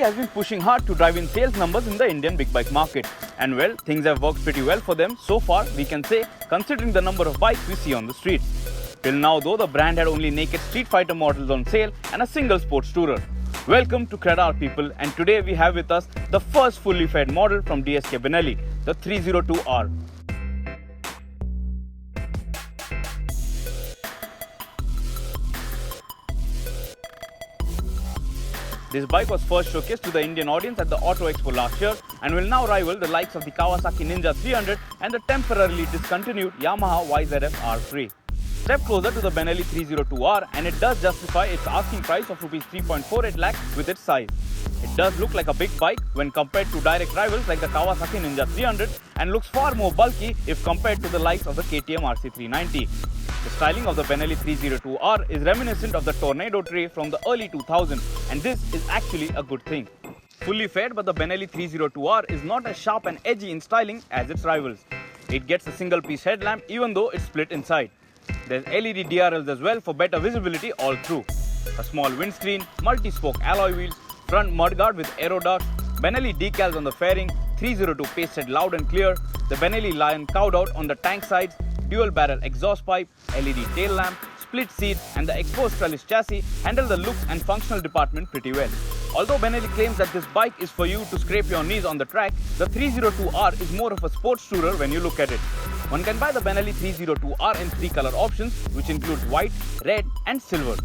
has been pushing hard to drive in sales numbers in the Indian big bike market. And well, things have worked pretty well for them so far, we can say, considering the number of bikes we see on the streets. Till now though, the brand had only naked Street Fighter models on sale and a single sports tourer. Welcome to CredR people, and today we have with us the first fully fed model from DSK Benelli, the 302R. This bike was first showcased to the Indian audience at the Auto Expo last year and will now rival the likes of the Kawasaki Ninja 300 and the temporarily discontinued Yamaha YZF R3. Step closer to the Benelli 302R and it does justify its asking price of Rs 3.48 lakh with its size. It does look like a big bike when compared to direct rivals like the Kawasaki Ninja 300 and looks far more bulky if compared to the likes of the KTM RC390. The styling of the Benelli 302R is reminiscent of the Tornado tray from the early 2000s, and this is actually a good thing. Fully fed, but the Benelli 302R is not as sharp and edgy in styling as its rivals. It gets a single piece headlamp even though it's split inside. There's LED DRLs as well for better visibility all through. A small windscreen, multi-spoke alloy wheels, front mudguard with aero ducts, Benelli decals on the fairing, 302 pasted loud and clear, the Benelli Lion cowed-out on the tank sides, dual barrel exhaust pipe, LED tail lamp, split seats and the exposed trellis chassis handle the looks and functional department pretty well. Although Benelli claims that this bike is for you to scrape your knees on the track, the 302R is more of a sports tourer when you look at it. One can buy the Benelli 302R in 3 color options, which includes white, red and silver.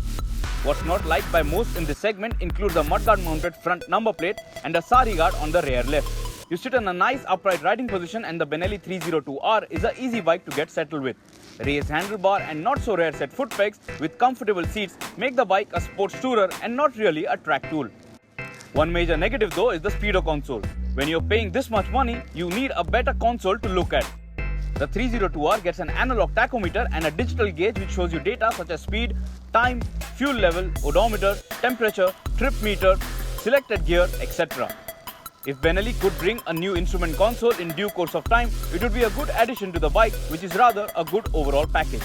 What's not liked by most in this segment includes a mudguard mounted front number plate and a sari guard on the rear left. You sit in a nice upright riding position and the Benelli 302R is an easy bike to get settled with. Raised handlebar and not so rare set foot pegs with comfortable seats make the bike a sports tourer and not really a track tool. One major negative though is the speedo console. When you're paying this much money, you need a better console to look at. The 302R gets an analog tachometer and a digital gauge which shows you data such as speed, time, fuel level, odometer, temperature, trip meter, selected gear, etc. If Benelli could bring a new instrument console in due course of time, it would be a good addition to the bike, which is rather a good overall package.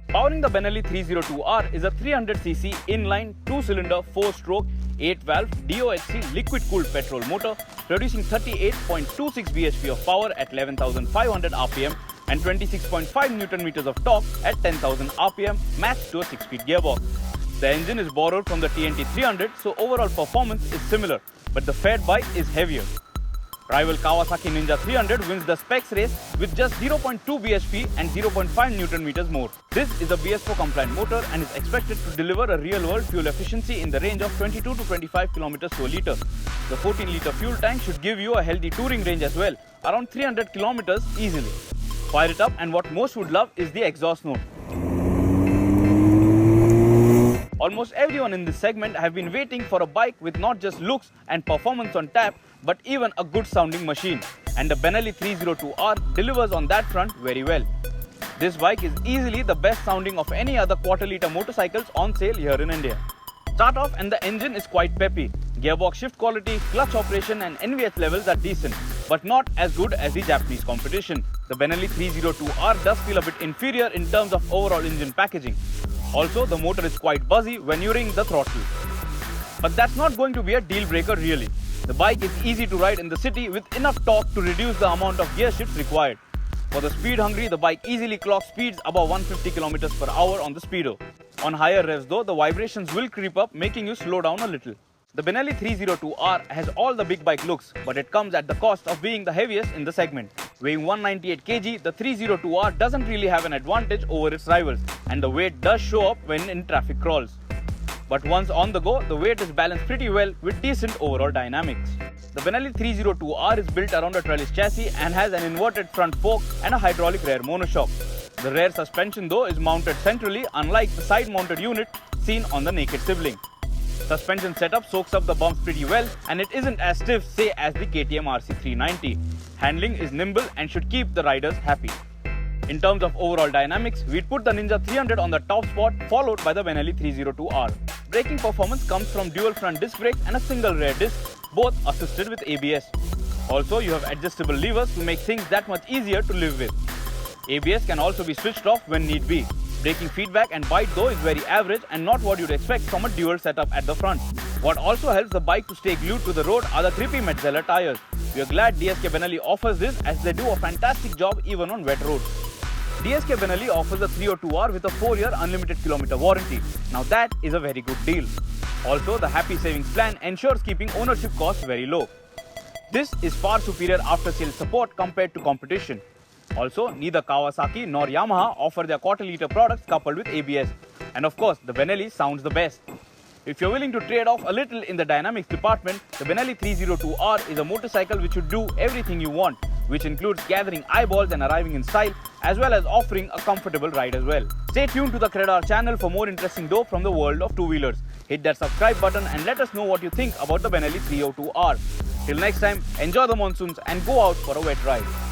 Powering the Benelli 302R is a 300cc inline 2-cylinder 4-stroke 8-valve DOHC liquid-cooled petrol motor producing 38.26 bhp of power at 11,500 rpm and 26.5 Nm of torque at 10,000 rpm matched to a 6-speed gearbox. The engine is borrowed from the TNT 300, so overall performance is similar, but the fed bike is heavier. Rival Kawasaki Ninja 300 wins the specs race with just 0.2 bhp and 0.5 Nm more. This is a BS4 compliant motor and is expected to deliver a real-world fuel efficiency in the range of 22 to 25 km per litre. The 14-litre fuel tank should give you a healthy touring range as well, around 300 km easily. Fire it up and what most would love is the exhaust note. Almost everyone in this segment have been waiting for a bike with not just looks and performance on tap, but even a good sounding machine. And the Benelli 302R delivers on that front very well. This bike is easily the best sounding of any other quarter-litre motorcycles on sale here in India. Start off and the engine is quite peppy. Gearbox shift quality, clutch operation and NVH levels are decent, but not as good as the Japanese competition. The Benelli 302R does feel a bit inferior in terms of overall engine packaging. Also, the motor is quite buzzy when you ring the throttle. But that's not going to be a deal breaker really. The bike is easy to ride in the city with enough torque to reduce the amount of gear shifts required. For the speed hungry, the bike easily clocks speeds above 150 km per hour on the speedo. On higher revs though, the vibrations will creep up, making you slow down a little. The Benelli 302R has all the big bike looks, but it comes at the cost of being the heaviest in the segment. Weighing 198 kg, the 302R doesn't really have an advantage over its rivals, and the weight does show up when in traffic crawls. But once on the go, the weight is balanced pretty well with decent overall dynamics. The Benelli 302R is built around a trellis chassis and has an inverted front fork and a hydraulic rear monoshock. The rear suspension though is mounted centrally, unlike the side mounted unit seen on the naked sibling. Suspension setup soaks up the bumps pretty well and it isn't as stiff say as the KTM RC390. Handling is nimble and should keep the riders happy. In terms of overall dynamics, we'd put the Ninja 300 on the top spot followed by the Benelli 302R. Braking performance comes from dual front disc brakes and a single rear disc, both assisted with ABS. Also, you have adjustable levers to make things that much easier to live with. ABS can also be switched off when need be. Braking feedback and bite though is very average and not what you'd expect from a dual setup at the front. What also helps the bike to stay glued to the road are the grippy Metzeler tires. We are glad DSK Benelli offers this as they do a fantastic job even on wet roads. DSK Benelli offers a 302R with a 4-year unlimited kilometer warranty. Now that is a very good deal. Also, the Happy Savings plan ensures keeping ownership costs very low. This is far superior after-sales support compared to competition. Also, neither Kawasaki nor Yamaha offer their quarter-liter products coupled with ABS. And of course, the Benelli sounds the best. If you're willing to trade off a little in the dynamics department, the Benelli 302R is a motorcycle which should do everything you want, which includes gathering eyeballs and arriving in style, as well as offering a comfortable ride as well. Stay tuned to the CredR channel for more interesting dope from the world of two-wheelers. Hit that subscribe button and let us know what you think about the Benelli 302R. Till next time, enjoy the monsoons and go out for a wet ride.